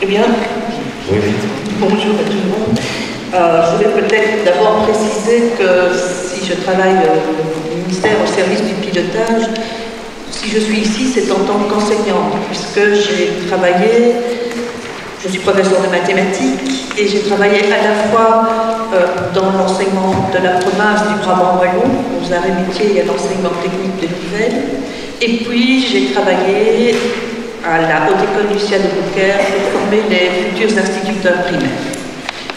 Eh bien, oui, oui. Bonjour à tout le monde. Je vais peut-être d'abord préciser que si je travaille au ministère au service du pilotage, si je suis ici, c'est en tant qu'enseignante, puisque j'ai travaillé, je suis professeure de mathématiques, et j'ai travaillé à la fois dans l'enseignement de la province du Brabant wallon, aux arts et métiers et à l'enseignement technique de Nivelles, et puis j'ai travaillé à la Haute École Lucia de Beaucaire pour former les futurs instituteurs primaires.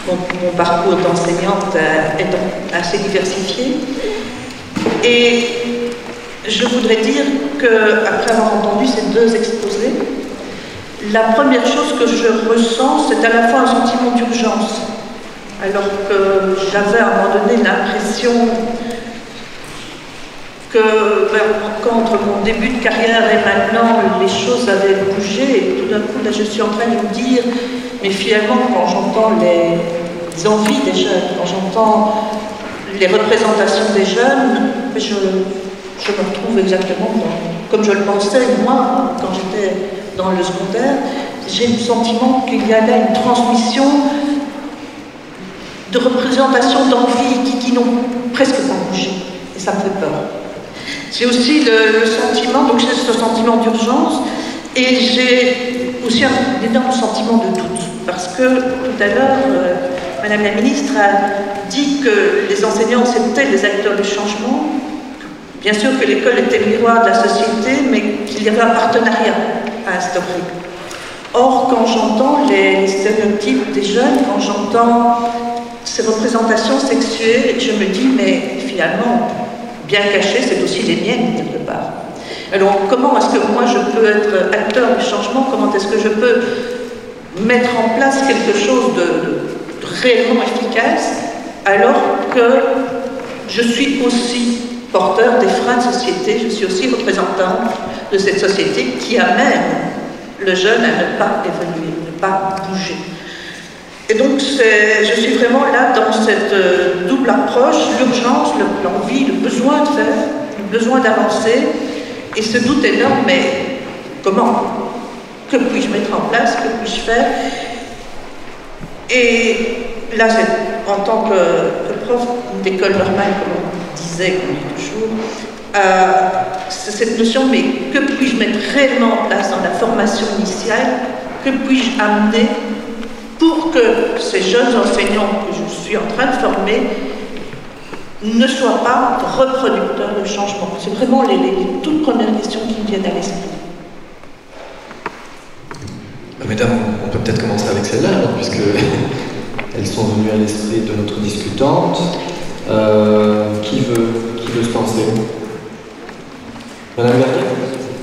Donc, mon parcours d'enseignante est donc assez diversifié. Et je voudrais dire qu'après avoir entendu ces deux exposés, la première chose que je ressens, c'est à la fois un sentiment d'urgence, alors que j'avais à un moment donné l'impression que entre mon début de carrière et maintenant, les choses avaient bougé, et tout d'un coup, là, je suis en train de me dire, mais finalement, quand j'entends les envies des jeunes, quand j'entends les représentations des jeunes, je me retrouve exactement comme je le pensais, moi, quand j'étais dans le secondaire. J'ai le sentiment qu'il y a là une transmission de représentations d'envie qui n'ont presque pas bougé, et ça me fait peur. J'ai aussi le sentiment, donc j'ai ce sentiment d'urgence, et j'ai aussi un énorme sentiment de doute, parce que tout à l'heure, Madame la ministre a dit que les enseignants c'était les acteurs du changement, bien sûr que l'école était le miroir de la société, mais qu'il y avait un partenariat à instaurer. Or, quand j'entends les stéréotypes des jeunes, quand j'entends ces représentations sexuelles, je me dis, mais finalement, bien cachées, c'est aussi les miennes, quelque part. Alors, comment est-ce que moi, je peux être acteur du changement? Comment est-ce que je peux mettre en place quelque chose de réellement efficace, alors que je suis aussi porteur des freins de société, je suis aussi représentante de cette société qui amène le jeune à ne pas évoluer, ne pas bouger. Et donc, je suis vraiment là dans cette double approche, l'urgence, l'envie, le besoin de faire, le besoin d'avancer, et ce doute énorme, mais comment? Que puis-je mettre en place? Que puis-je faire? Et là, en tant que prof d'école normale, comme on disait, comme on dit toujours, c'est cette notion, mais que puis-je mettre réellement en place dans la formation initiale? Que puis-je amener pour que ces jeunes enseignants que je suis en train de former ne soient pas reproducteurs de changement? C'est vraiment les toutes premières questions qui me viennent à l'esprit. Mesdames, on peut peut-être commencer avec celle-là, puisque elles sont venues à l'esprit de notre discutante. Qui veut se lancer? Madame Bernier,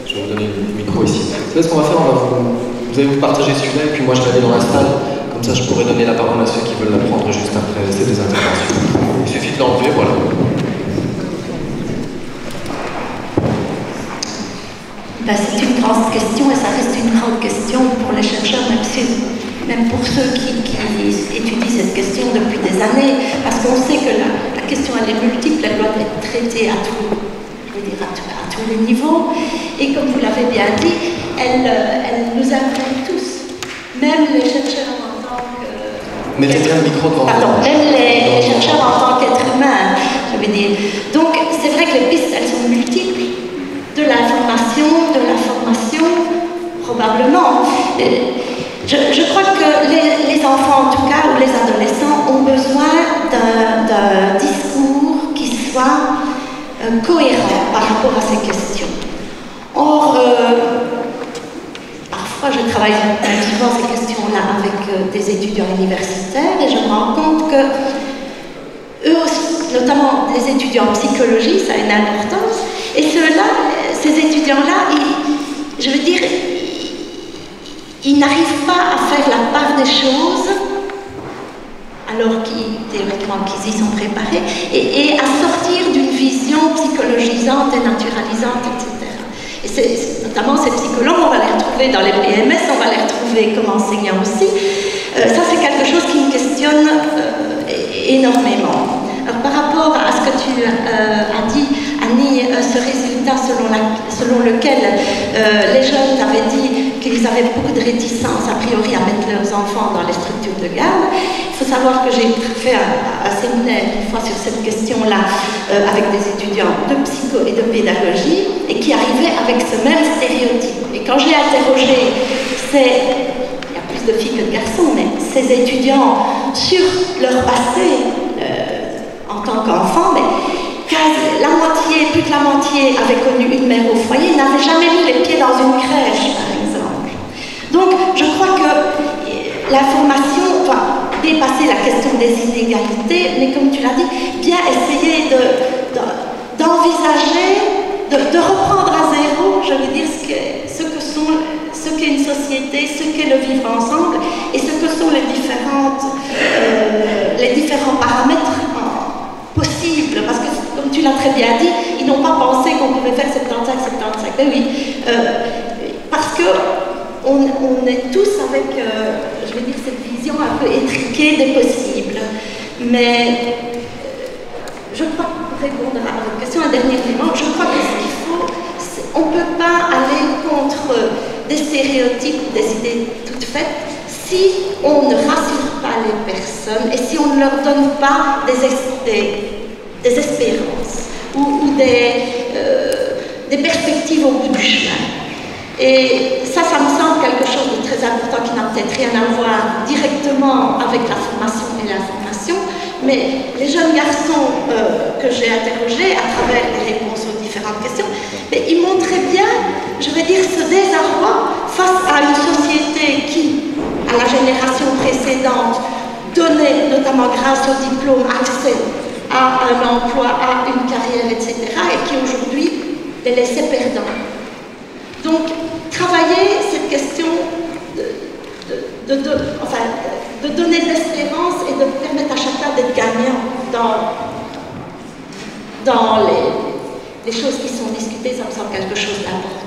je vais vous donner le micro ici. Vous savez ce qu'on va faire? Vous allez vous partager celui-là, et puis moi je vais aller dans la salle. Comme ça, je pourrais donner la parole à ceux qui veulent la prendre juste après ces deux interventions. Il suffit de l'enlever, voilà. Ben, c'est une grande question, et ça reste une grande question pour les chercheurs, même pour ceux qui étudient cette question depuis des années, parce qu'on sait que la question elle est multiple, elle doit être traitée à tous les niveaux, et comme vous l'avez bien dit, elle nous implique tous, même les chercheurs en tant que... Mettez bien le micro devant vous. Pardon, même les chercheurs en tant qu'être humain, je veux dire. Donc, c'est vrai que les pistes, elles sont multiples. De l'information, de la formation, probablement. Je crois que les enfants, en tout cas, ou les adolescents, ont besoin d'un discours qui soit cohérent par rapport à ces questions. Or, parfois, je travaille souvent ces questions-là avec des étudiants universitaires, et je me rends compte que eux aussi, notamment les étudiants en psychologie, ça a une importance, et ces étudiants-là, je veux dire, ils n'arrivent pas à faire la part des choses, alors théoriquement qu'ils y sont préparés, et à sortir d'une vision psychologisante et naturalisante, etc. Et notamment ces psychologues, on va les retrouver dans les PMS, on va les retrouver comme enseignants aussi. Ça, c'est quelque chose qui me questionne énormément. Alors, par rapport à ce que tu as dit, Annie, ce résultat selon lequel les jeunes avaient dit qu'ils avaient beaucoup de réticence, a priori, à mettre leurs enfants dans les structures de garde. Il faut savoir que j'ai fait un séminaire une fois sur cette question-là avec des étudiants de psycho et de pédagogie et qui arrivaient avec ce même stéréotype. Et quand j'ai interrogé il y a plus de filles que de garçons, mais ces étudiants sur leur passé en tant qu'enfants, mais la moitié, plus de la moitié avait connu une mère au foyer, n'avait jamais mis les pieds dans une crèche, par exemple. Donc, je crois que l'information doit dépasser la question des inégalités, mais comme tu l'as dit, bien essayer d'envisager, de reprendre à zéro, je veux dire, ce qu'est une société, ce qu'est le vivre ensemble, et ce que sont les différents paramètres possibles, parce que, comme tu l'as très bien dit, ils n'ont pas pensé qu'on pouvait faire 75-75. Ben oui, parce que on est tous avec, je vais dire, cette vision un peu étriquée des possibles. Mais je crois, pour répondre à votre question, un dernier élément, je crois que ce qu'il faut, on ne peut pas aller contre des stéréotypes, des idées toutes faites, si on ne rassure pas les personnes et si on ne leur donne pas des espérances ou des perspectives au bout du chemin. Et ça me semble quelque chose de très important qui n'a peut-être rien à voir directement avec la formation et l'information, mais les jeunes garçons que j'ai interrogés à travers les réponses aux différentes questions, mais ils montraient bien, je vais dire, ce désarroi face à une société qui, à la génération précédente, donnait, notamment grâce au diplôme, accès à un emploi, à une carrière, etc., et qui aujourd'hui les laissait perdants. Donc, travailler cette question de donner de l'espérance et de permettre à chacun d'être gagnant dans les choses qui sont discutées, ça me semble quelque chose d'important.